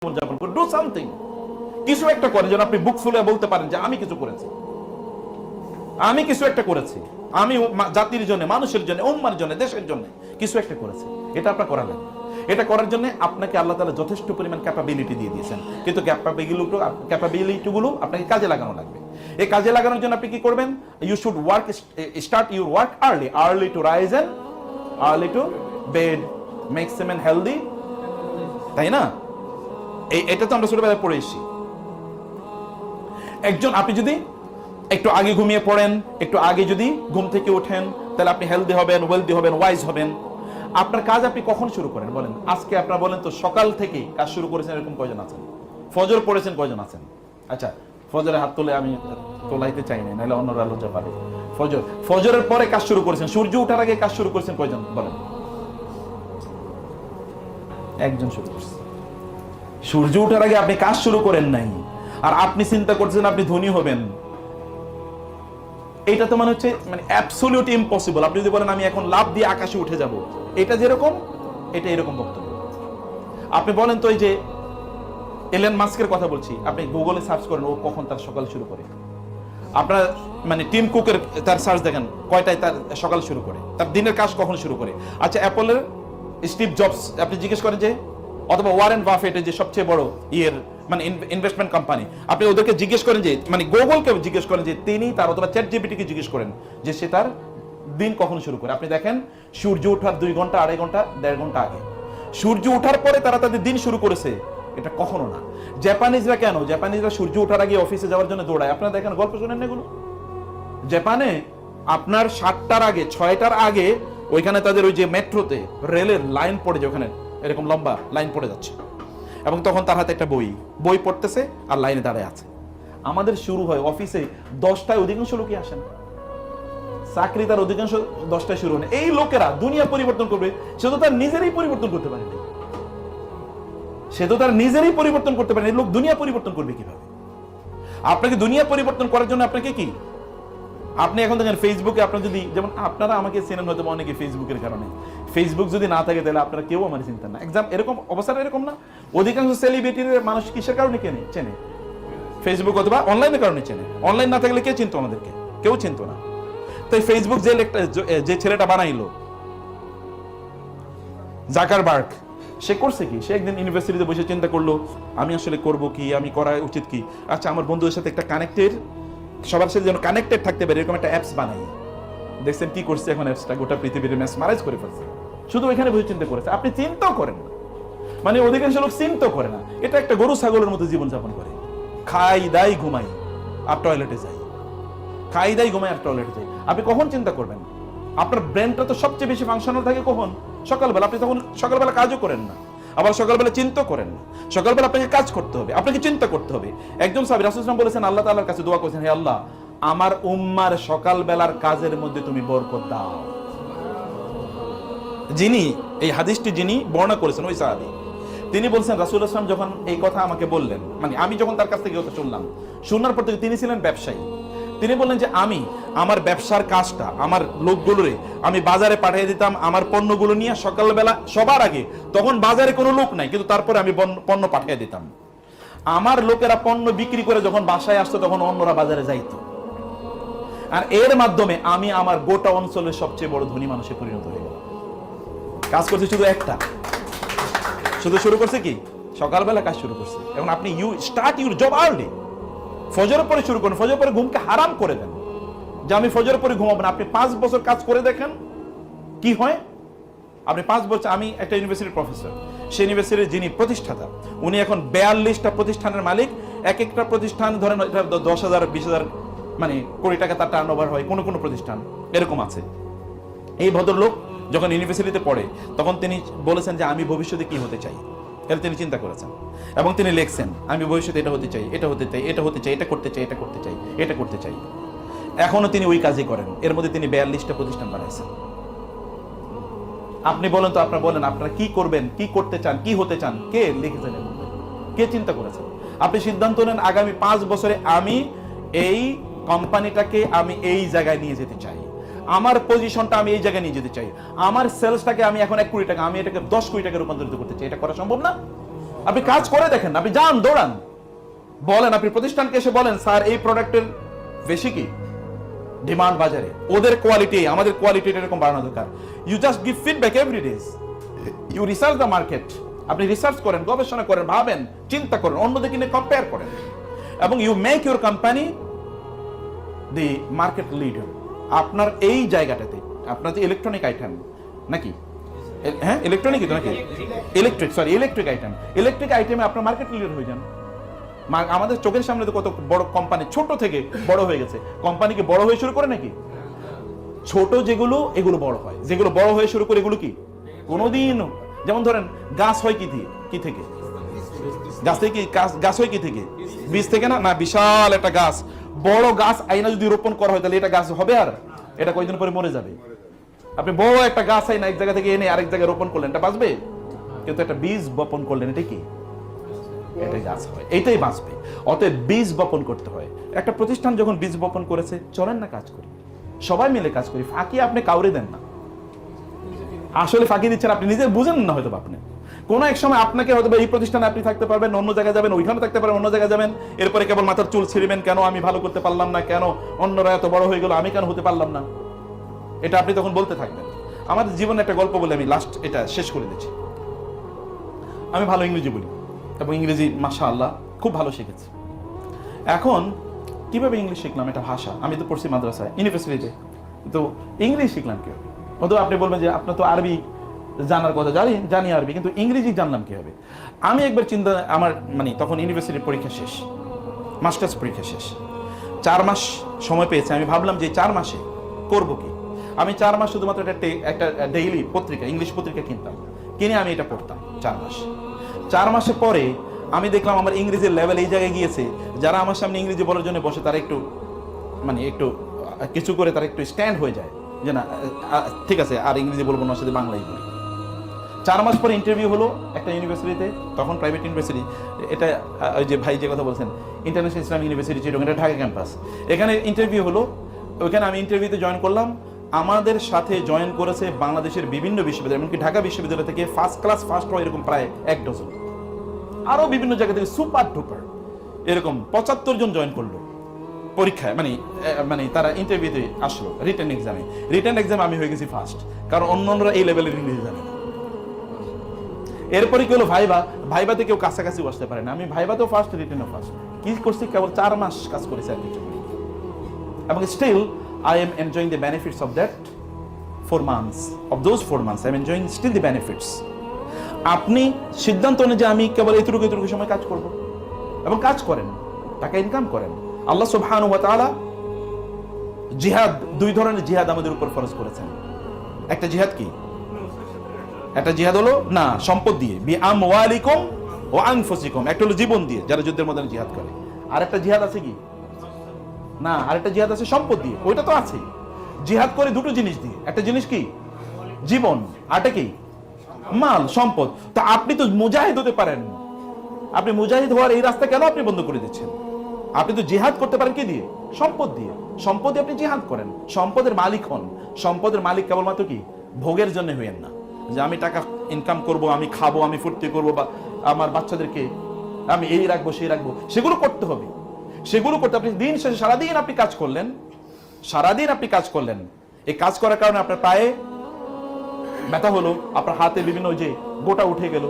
জীবনযাপন করুন, do something, কিছু একটা করেন যেন আপনি বুক ফুলে বলতে পারেন যে আমি কিছু করেছি, আমি কিছু একটা করেছি, আমি জাতির জন্য, মানুষের জন্য, উম্মার জন্য, দেশের জন্য কিছু একটা করেছি। এটা আপনার করা লাগবে। এটা করার জন্য আপনাকে আল্লাহ তাআলা যথেষ্ট পরিমাণ ক্যাপাবিলিটি দিয়ে দিয়েছেন, কিন্তু ক্যাপাবিলিটিগুলো আপনাকে কাজে লাগানো লাগবে। এই কাজে লাগানোর জন্য আপনি কি করবেন? You should start your work early to rise and early to bed, makes a man healthy, তাই না? এটা তো আমরা ছোটবেলায় পড়ে এসেছি। আপনি যদি একটু আগে ঘুমিয়ে পড়েন, একটু আগে যদি ঘুম থেকে ওঠেন, তাহলে আপনি হেলদি হবেন, ওয়েলদি হবেন, ওয়াইজ হবেন। আপনার কাজ আপনি কখন শুরু করেন বলেন? আজকে আপনারা বলেন তো, সকাল থেকে কাজ শুরু করেছেন এরকম কয়জন আছেন? ফজর পড়েছেন কয়জন আছেন? আচ্ছা, ফজরে হাত তোলে, আমি তোলাইতে চাই না, নাহলে অন্যরা লজ্জা পাবে। ফজরের পরে কাজ শুরু করেছেন, সূর্য ওঠার আগে কাজ শুরু করেছেন কয়জন বলেন? একজন শুরু করছেন। সূর্য ওঠার আগে আপনি কাজ শুরু করেন নাই, আর আপনি চিন্তা করছেন আপনি ধনী হবেন। এটা তো মানে অ্যাবসলিউট ইম্পসিবল। আপনি যদি বলেন আমি এখন লাভ দিয়ে আকাশে উঠে যাব, এটা যেরকম, এটা এরকম বক্তব্য। আপনি বলেন তো, এই যে এলন মাস্কের কথা বলছি, আপনি গুগলে সার্চ করেন ও কখন তার সকাল শুরু করে। আপনার টিম কুকের তার সার্চ দেখেন কয়টায় তার সকাল শুরু করে, তার দিনের কাজ কখন শুরু করে। আচ্ছা, অ্যাপলের স্টিভ জবস আপনি জিজ্ঞেস করেন যে, অথবা ওয়ারেন বাফেটের যে সবচেয়ে বড় ইনভেস্টমেন্ট কোম্পানি, আপনি ওদেরকে জিজ্ঞেস করেন যে, গুগলকে জিজ্ঞেস করেন যে তিনি তার, অথবা চ্যাট জিপিটিকে জিজ্ঞেস করেন যে সে তার দিন কখন শুরু করে। আপনি দেখেন সূর্য ওঠার 2 ঘন্টা, 2.5 ঘন্টা, 1.5 ঘন্টা আগে। সূর্য ওঠার পরে তারা তাদের দিন শুরু করেছে, এটা কখনো না। জাপানিজরা কেন? জাপানিজরা সূর্য ওঠার আগে অফিসে যাওয়ার জন্য দৌড়ায়। আপনারা দেখেন, গল্প শুনেন এগুলো। জাপানে আপনার 7টার আগে, 6টার আগে ওইখানে তাদের ওই যে মেট্রোতে রেলের লাইন পড়ে যায়, ওখানে এরকম লম্বা লাইন পড়ে যাচ্ছে, এবং তখন তার হাতে একটা বই পড়তেছে আর লাইনে দাঁড়ায় আছে। আমাদের শুরু হয় অফিসে 10টায়, অধিকাংশ লোকই আসেন, চাকরি তার অধিকাংশ 10টায় শুরু হয়। এই লোকেরা দুনিয়া পরিবর্তন করবে, সে তো তার নিজেরই পরিবর্তন করতে পারেনি, লোক দুনিয়া পরিবর্তন করবে কিভাবে? আপনাকে দুনিয়া পরিবর্তন করার জন্য আপনাকে কি, আপনি এখন দেখেন ফেসবুকে, আপনার যদি, যেমন আপনারা আমাকে চেনেন হয়তো অনেকে ফেসবুকের কারণে, ফেসবুক যদি না থাকে তাহলে আপনারা কেউ আমার চিন্তা না। এরকম অবস্থাটা এরকম না। অধিকাংশ সেলিব্রিটির মানুষ কিসের কারণে চেনে? ফেসবুক অথবা অনলাইনের কারণে চেনে। অনলাইন না থাকলে কে চিনতো আমাদেরকে? কেউ চিনতো না। তাই ফেসবুক যে ছেলেটা বানাইলো, জাকারবার্গ, সে করছে কি? সে একদিন ইউনিভার্সিটিতে বসে চিন্তা করলো, আমি আসলে করব কি, আমি করা উচিত কি। আচ্ছা, আমার বন্ধুদের সাথে একটা সবার সাথে যেন কানেক্টেড থাকতে পারে এরকম একটা অ্যাপস বানাই। দেখছেন কি করছে এখন? অ্যাপসটা গোটা পৃথিবীর ম্যাসমারাইজ করে ফেলছে। শুধু ওইখানে বসে চিন্তা করেছে। আপনি চিন্তাও করেন না, অধিকাংশ লোক চিন্তা করে না। এটা একটা গরু ছাগলের মতো জীবনযাপন করে, খাই দাই ঘুমাই আর টয়লেটে যাই, খাই দাই ঘুমাই আর টয়লেটে যাই। আপনি কখন চিন্তা করবেন? আপনার ব্রেনটা তো সবচেয়ে বেশি ফাংশনাল থাকে কখন? সকালবেলা। আপনি তখন সকালবেলা কাজও করেন না, আবার সকালবেলা চিন্তা করেন না। সকালবেলা আপনাকে কাজ করতে হবে, আপনাকে চিন্তা করতে হবে। একজন সাহাবী রাসূল সাল্লাল্লাহু আলাইহি ওয়াসাল্লাম বলেছেন, আল্লাহ তাআলার কাছে দোয়া করেছেন, হে আল্লাহ, আমার উম্মার সকালবেলার কাজের মধ্যে তুমি বরকত দাও। যিনি এই হাদিসটি বর্ণনা করেছেন, ওই সাহাবী, তিনি বলছেন রাসূল সাল্লাল্লাহু আলাইহি ওয়াসাল্লাম যখন এই কথা আমাকে বললেন, আমি যখন তার কাছ থেকে শুনলাম, শোনার পর থেকে, তিনি ছিলেন ব্যবসায়ী, তিনি বললেন যে আমি আমার ব্যবসার কাজটা, আমার লোকগুলোরে আমি বাজারে পাঠিয়ে দিতাম, আমার পণ্যগুলো নিয়ে সকালবেলা সবার আগে। তখন বাজারে কোনো লোক নাই, কিন্তু তারপরে আমি পণ্য পাঠিয়ে দিতাম। আমার লোকেরা পণ্য বিক্রি করে যখন বাসায় আসতো, তখন অন্যরা বাজারে যাইতো, আর এর মাধ্যমে আমি আমার গোটা অঞ্চলের সবচেয়ে বড় ধনী মানুষে পরিণত হয়ে গেলাম। কাজ করছে শুধু শুরু করছে কি? সকালবেলা কাজ শুরু করছে। এখন আপনি স্টার্ট ইউর জব আর্লি। ফজরের পরে শুরু করেন, ফজরের পরে ঘুমকে হারাম করে দেন যে আমি ফজরের পরে ঘুমাবো না। আপনি 5 বছর কাজ করে দেখেন কি হয়। আপনি 5 বছর, আমি একটা ইউনিভার্সিটির প্রফেসর, সেই ইউনিভার্সিটির যিনি প্রতিষ্ঠাতা, উনি এখন 42টা প্রতিষ্ঠানের মালিক। এক একটা প্রতিষ্ঠান ধরেন 10,000 20,000 কোটি টাকা তার টার্নওভার হয়, কোন প্রতিষ্ঠান এরকম আছে। এই ভদ্রলোক যখন ইউনিভার্সিটিতে পড়ে, তখন তিনি বলেছেন যে আমি ভবিষ্যতে কি হতে চাই, এটা তিনি চিন্তা করেছেন, এবং তিনি লিখছেন আমি ভবিষ্যতে এটা হতে চাই, এটা হতে চাই, এটা হতে চাই, এটা করতে চাই, এটা করতে চাই, এটা করতে চাই। এখনো তিনি ওই কাজই করেন। এর মধ্যে তিনি 42টা প্রতিষ্ঠান বানাইছেন। আপনি বলেন তো, আপনারা কি করবেন, কি করতে চান, কি হতে চান? কে লিখেছেন? কে চিন্তা করেছেন? আপনি সিদ্ধান্ত নেন, আগামী 5 বছরে আমি এই কোম্পানিটাকে আমি এই জায়গায় নিয়ে যেতে চাই, আমার পজিশনটা আমি এই জায়গায় নিয়ে যেতে চাই, আমার সেলসটাকে আমি এখন 1 কোটি টাকা, আমি এটাকে 10 কোটি টাকা রূপান্তরিত করতে চাই। এটা করা সম্ভব না? আপনি কাজ করে দেখেন, আপনি যান দৌড়ান, বলেন, আপনি প্রতিষ্ঠানকে এসে বলেন স্যার এই প্রোডাক্টের বেশি কি ডিমান্ড বাজারে, ওদের কোয়ালিটি আমাদের কোয়ালিটি এরকম বাড়ানো দরকার। You just give feedback every day, you research the market, আপনি রিসার্চ করেন, গবেষণা করেন, ভাবেন, চিন্তা করেন, অন্যদিকে নিয়ে কম্পেয়ার করেন, এবং you make your company the market leader. আপনার এই জায়গাটাতে আপনার যে ইলেকট্রনিক আইটেম নাকি, হ্যাঁ ইলেকট্রনিক নাকি ইলেকট্রিক আইটেমে আপনার মার্কেট লিডার হয়ে যান। আমাদের চোখের সামনে তো কত বড় কোম্পানি ছোট থেকে বড় হয়ে গেছে, কোম্পানিকে বড় হয়ে শুরু করে নাকি, ছোট যেগুলো এগুলো বড় হয়, যেগুলো বড় হয়ে শুরু করে এগুলো কি কোনোদিন, যেমন ধরেন গাছ হয় কি থেকে, গাছ থেকে গাছ হয় কি থেকে, বীজ থেকে না, বিশাল একটা গাছ, বড় গাছ আইনা যদি রোপণ করা হয় তাহলে এটা গাছ হবে, আর এটা কয়েকদিন পরে মরে যাবে। আপনি বড় একটা গাছ আইনা এক জায়গা থেকে এনে আরেক জায়গায় রোপণ করলেন, এটা বাঁচবে? কিন্তু একটা বীজ বপন করলেন, এটা কি, এটাই গাছ হয়, এটাই বাঁচবে। অতএব বীজ বপন করতে হয়। একটা প্রতিষ্ঠান যখন বীজ বপন করেছে, চলেন না কাজ করি, সবাই মিলে কাজ করি, ফাঁকি আপনি কাউরে দেন না। আসলে ফাঁকি দিচ্ছেন আপনি নিজে, বুঝেন না হয়তো আপনি। কোন এক সময় আপনাকে হয়তো এই প্রতিষ্ঠানে আপনি থাকতে পারবেন, অন্য জায়গায় যাবেন, ওইখানে থাকতে পারবেন, অন্য জায়গায় যাবেন, এরপরে কেবল মাথার চুল ছিঁড়বেন, কেন আমি ভালো করতে পারলাম না, কেন অন্যরা এত বড় হয়ে গেল, আমি কেন হতে পারলাম না, এটা আপনি তখন বলতে থাকবেন। আমাদের জীবনে একটা গল্প বলে আমি লাস্ট এটা শেষ করে দিচ্ছি। আমি ভালো ইংরেজি বলি এবং ইংরেজি মাশাআল্লাহ খুব ভালো শিখেছি। এখন কিভাবে ইংলিশ শিখলাম, এটা ভাষা, আমি তো পড়ছি মাদ্রাসায়, ইউনিভার্সিটিতে, তো ইংলিশ শিখলাম কিভাবে? অথবা আপনি বলবেন যে আপনার তো আরবি জানার কথা, জানি আরবি, কিন্তু ইংরেজি জানলাম কিভাবে? আমি একবার চিন্তা, আমার তখন ইউনিভার্সিটির পরীক্ষা শেষ, মাস্টার্স পরীক্ষা শেষ, 4 মাস সময় পেয়েছে। আমি ভাবলাম যে 4 মাসে করব কি। আমি 4 মাস শুধুমাত্র একটা ডেইলি পত্রিকা, ইংলিশ পত্রিকা কিনতাম, কিনে আমি এটা পড়তাম 4 মাস। 4 মাসের পরে আমি দেখলাম আমার ইংরেজির লেভেল এই জায়গায় গিয়েছে, যারা আমার সামনে ইংরেজি বলার জন্য বসে তারা একটু একটু কিছু করে তারা একটু স্ট্যান্ড হয়ে যায়, যে না ঠিক আছে আর ইংরেজি বলবো না, সাথে বাংলাই বলি। 4 মাস পরে ইন্টারভিউ হলো একটা ইউনিভার্সিটিতে, তখন প্রাইভেট ইউনিভার্সিটি, এটা ওই যে ভাই যে কথা বলছেন ইন্টারন্যাশনাল ইসলামিক ইউনিভার্সিটি, এটা ঢাকা ক্যাম্পাস। এখানে ইন্টারভিউ হলো, ওইখানে আমি ইন্টারভিউতে জয়েন করলাম। আমাদের সাথে জয়েন করেছে বাংলাদেশের বিভিন্ন বিশ্ববিদ্যালয়, এমনকি ঢাকা বিশ্ববিদ্যালয় থেকে ফার্স্ট ক্লাস ফার্স্ট হয় এরকম প্রায় 1 ডজন, আরো বিভিন্ন জায়গা থেকে সুপার ডুপার এরকম 75 জন জয়েন করলো পরীক্ষায়, তারা ইন্টারভিউতে আসলো, রিটেন এক্সামে আমি হয়ে গেছি ফার্স্ট, কারণ অন্যরা এই লেভেলের ইংরেজি জানে না। এরপরে কি হলো, ভাইবাতে কেউ কাছাকাছি বসতে পারে না, আমি ভাইবাতেও ফার্স্ট, রিটেনও ফার্স্ট। কি করছি, কেবল 4 মাস কাজ করেছি আর কিছু, এবং still I am enjoying the benefits of that 4 months. Of those 4 months, I am enjoying still the benefits. আপনি সিদ্ধান্ত নেন যে আমি কেবল এতটুকু সময় কাজ করব, এবং কাজ করেন, টাকা ইনকাম করেন। আল্লাহ সুবহানাহু ওয়া তাআলা জিহাদ, 2 ধরনের জিহাদ আমাদের উপর ফরজ করেছেন। একটা জিহাদ কি? একটা জিহাদ হলো না সম্পদ দিয়ে, বি আমওয়ালিকুম ওয়া আনফুসিকুম, একটা হলো জীবন দিয়ে যারা যুদ্ধের ময়দানে জিহাদ করে। আর একটা জিহাদ আছে কি না, আরেকটা জিহাদ আছে সম্পদ দিয়ে, ওইটা তো আছে। জিহাদ করে 2টো জিনিস দিয়ে, একটা জিনিস কি জীবন, আরটা কি মাল, সম্পদ। তা আপনি তো মুজাহিদ হতে পারেন, আপনি মুজাহিদ হওয়ার এই রাস্তা কেন আপনি বন্ধ করে দিচ্ছেন? আপনি তো জিহাদ করতে পারেন কি দিয়ে? সম্পদ দিয়ে। সম্পদ দিয়ে আপনি জিহাদ করেন, সম্পদের মালিক হন। সম্পদের মালিক কেবলমাত্র কি ভোগের জন্য হইেন না, যে আমি টাকা ইনকাম করব, আমি খাবো, আমি ফুর্তি করবো, বা আমার বাচ্চাদেরকে আমি এই রাখবো সেই রাখবো, সেগুলো করতে হবে। সেগুলো করতে আপনি দিন শেষে সারাদিন আপনি কাজ করলেন, এই কাজ করার কারণে আপনার পায়ে ব্যথা হলো, আপনার হাতে বিভিন্ন যে গোটা উঠে গেল,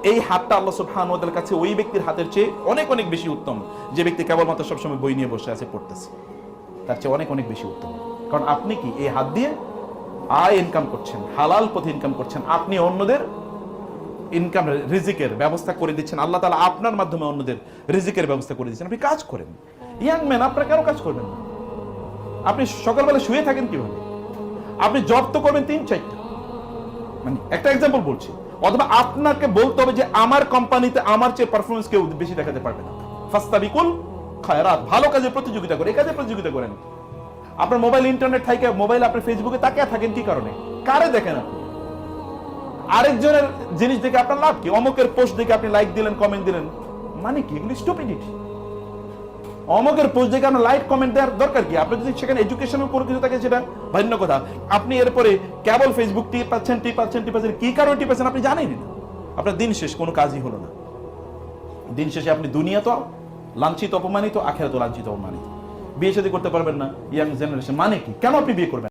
এই হাতটা আল্লাহ সুবহানাহু ওয়া তাআলার কাছে ওই ব্যক্তির হাতের চেয়ে অনেক অনেক বেশি উত্তম, যে ব্যক্তি কেবলমাত্র সবসময় বই নিয়ে বসে আছে পড়তেছে, তার চেয়ে অনেক অনেক বেশি উত্তম। কারণ আপনি কি এই হাত দিয়ে আয় ইনকাম করছেন, হালাল পথে ইনকাম করছেন, আপনি অন্যদের ইনকাম রিজিকের ব্যবস্থা করে দিচ্ছেন, আল্লাহ তাআলা আপনার মাধ্যমে অন্যদের রিজিকের ব্যবস্থা করে দিচ্ছেন। আপনি কাজ করেন। ইয়াং ম্যান, আপনারা কেন কাজ করবেন না? আপনি সকালবেলা শুয়ে থাকেন কিভাবে? আপনি জব তো করবেন 3-4টা, একটা এক্সাম্পল বলছি। অথবা আপনাকে বলতে হবে যে আমার কোম্পানিতে আমার চেয়ে পারফরমেন্স কেউ বেশি দেখাতে পারবে না, ফাস্তাবিকুল খায়রাত, ভালো কাজে প্রতিযোগিতা করে, এই কাজে প্রতিযোগিতা করেন। আপনার মোবাইল ইন্টারনেট থাকে, মোবাইল আপনি ফেসবুকে তাকিয়ে থাকেন কি কারণে? কারে দেখেন আপনি? আরেকজনের জিনিস দেখে আপনার লাভ কি? অমুকের পোস্ট দেখে আপনি লাইক দিলেন, কমেন্ট দিলেন, মানে কি? এগুলো স্টুপিডিটি। অমুকের পোস্ট দেখে আপনার লাইক কমেন্ট দেওয়ার দরকার কি? আপনি যদি সেখানে এডুকেশনাল কোনো কিছু থাকে সেটা ভিন্ন কথা। আপনি এরপরে কেবল ফেসবুক টিপাচ্ছেন, কি কারণে টিপাচ্ছেন আপনি জানেন না, আপনার দিন শেষ, কোনো কাজই হলো না। দিন শেষে আপনি দুনিয়া তো লাঞ্ছিত অপমানিত, আখেরাত লাঞ্ছিত অপমানিত। বিয়ে শাদী করতে পারবেন না, ইয়াং জেনারেশন মানে কি? কেন আপনি বিয়ে করবেন?